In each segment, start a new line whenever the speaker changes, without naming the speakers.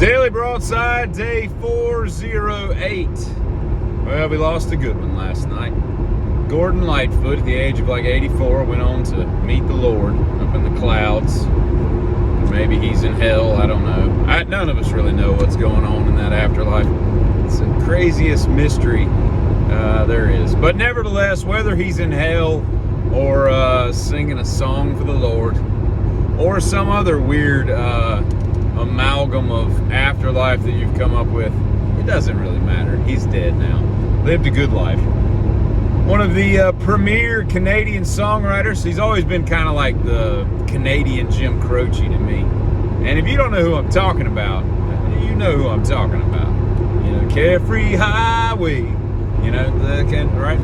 Daily Broadside, day 408. Well, we lost a good one last night. Gordon Lightfoot, at the age of like 84, went on to meet the Lord up in the clouds. Maybe he's in hell, I don't know. None of us really know what's going on in that afterlife. It's the craziest mystery there is. But nevertheless, whether he's in hell or singing a song for the Lord or some other weird amalgam of afterlife that you've come up with, it doesn't really matter. He's dead now. Lived a good life. One of the premier Canadian songwriters. He's always been kind of like the Canadian Jim Croce to me. And if you don't know who I'm talking about, you know who I'm talking about. You know, Carefree Highway. You know, right?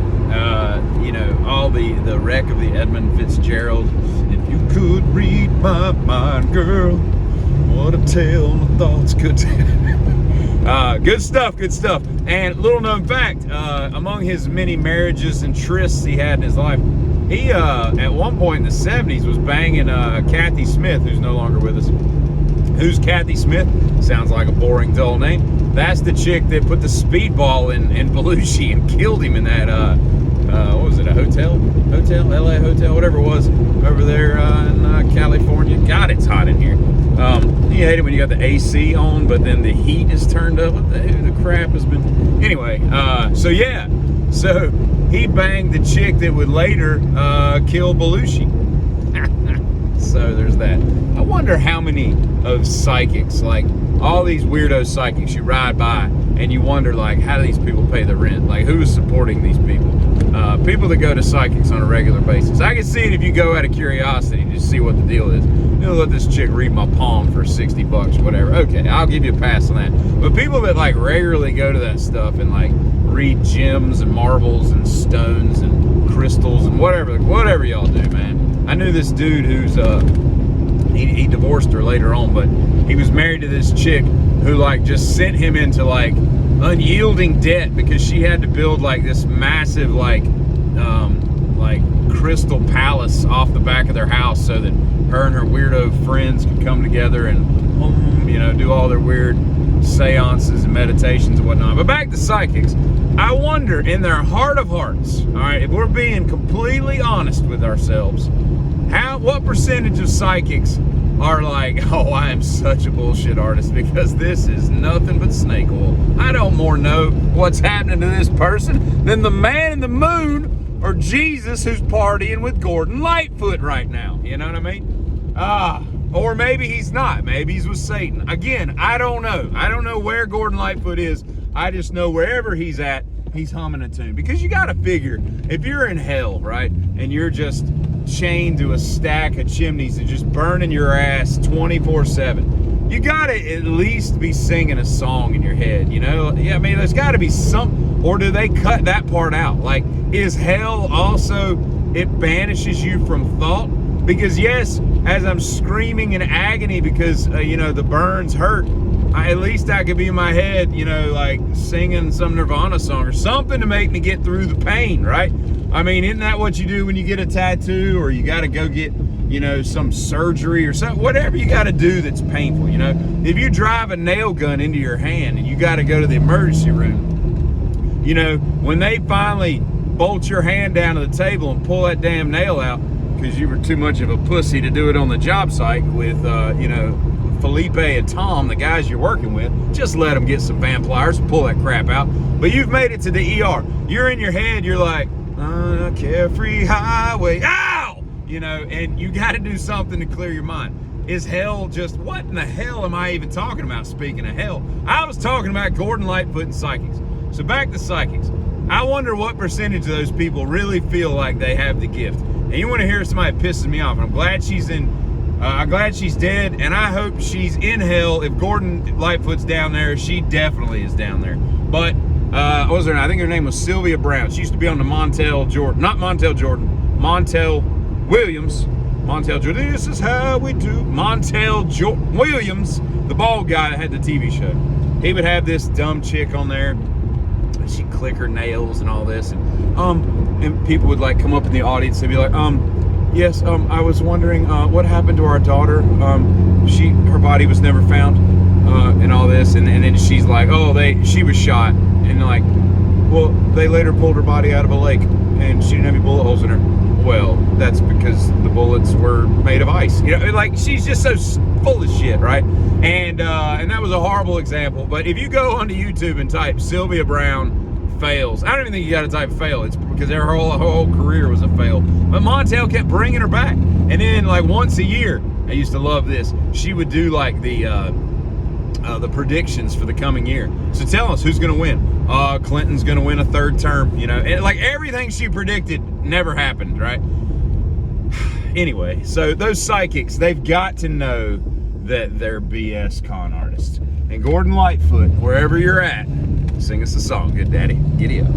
You know, all the wreck of the Edmund Fitzgerald. If you could read my mind, girl, what a tale my thoughts could tell. Good stuff. And little known fact, among his many marriages and trysts he had in his life, he at one point in the 70s was banging Kathy Smith, who's no longer with us. Who's Kathy Smith? Sounds like a boring, dull name. That's the chick that put the speedball in Belushi and killed him in that, what was it, a hotel, LA hotel, whatever it was, over there in California. God, it's hot in here. You hate it when you got the AC on, but then the heat is turned up. What the crap has been... Anyway, so yeah. So he banged the chick that would later kill Belushi. So there's that. I wonder how many of psychics, like all these weirdo psychics you ride by and you wonder, like, how do these people pay the rent? Like, who is supporting these people? People that go to psychics on a regular basis. I can see it if you go out of curiosity to see what the deal is. You know, let this chick read my palm for $60 or whatever. Okay, I'll give you a pass on that. But people that like regularly go to that stuff and like read gems and marbles and stones and crystals and whatever y'all do, man. I knew this dude who's he divorced her later on, but he was married to this chick who like just sent him into like unyielding debt because she had to build like this massive like crystal palace off the back of their house so that her and her weirdo friends could come together and you know, do all their weird seances and meditations and whatnot. But back to psychics, I wonder in their heart of hearts, all right, if we're being completely honest with ourselves, what percentage of psychics are like, oh, I am such a bullshit artist because this is nothing but snake oil. I don't more know what's happening to this person than the man in the moon or Jesus who's partying with Gordon Lightfoot right now. You know what I mean? Or maybe he's not. Maybe he's with Satan. Again, I don't know. I don't know where Gordon Lightfoot is. I just know wherever he's at, he's humming a tune. Because you got to figure, if you're in hell, right, and you're just chained to a stack of chimneys and just burning your ass 24/7, you got to at least be singing a song in your head, you know? Yeah, I mean, there's got to be some, or do they cut that part out? Like, is hell also, it banishes you from thought? Because yes, as I'm screaming in agony because, you know, the burns hurt, at least I could be in my head, you know, like singing some Nirvana song or something to make me get through the pain, right? I mean, isn't that what you do when you get a tattoo or you got to go get, you know, some surgery or something, whatever you got to do that's painful, you know? If you drive a nail gun into your hand and you got to go to the emergency room, you know, when they finally bolt your hand down to the table and pull that damn nail out because you were too much of a pussy to do it on the job site with, you know, Felipe and Tom, the guys you're working with, just let them get some van pliers and pull that crap out. But you've made it to the ER. You're in your head, you're like, carefree highway, ow! You know, and you got to do something to clear your mind. Is hell just, what in the hell am I even talking about, speaking of hell? I was talking about Gordon Lightfoot and psychics. So back to psychics. I wonder what percentage of those people really feel like they have the gift. And you want to hear somebody that pisses me off. I'm glad she's dead, and I hope she's in hell. If Gordon Lightfoot's down there, she definitely is down there. But, what was her name? I think her name was Sylvia Brown. She used to be on the Montel Williams. Montel Jordan, this is how we do. Williams, the bald guy that had the TV show. He would have this dumb chick on there. She'd click her nails and all this. And people would like come up in the audience and be like, yes, I was wondering what happened to our daughter. Her body was never found. and all this, and then she's like, oh, she was shot, and like, well, they later pulled her body out of a lake, and she didn't have any bullet holes in her. Well, that's because the bullets were made of ice. You know, like, she's just so full of shit, right? And that was a horrible example. But if you go onto YouTube and type Sylvia Brown fails, I don't even think you got to type fail. It's because her whole career was a fail. But Montel kept bringing her back, and then like once a year, I used to love this. She would do like the predictions for the coming year. So tell us who's going to win. Clinton's going to win a third term. You know, and like everything she predicted never happened, right? Anyway, so those psychics, they've got to know that they're BS con artists. And Gordon Lightfoot, wherever you're at, sing us a song, good daddy. Giddy up.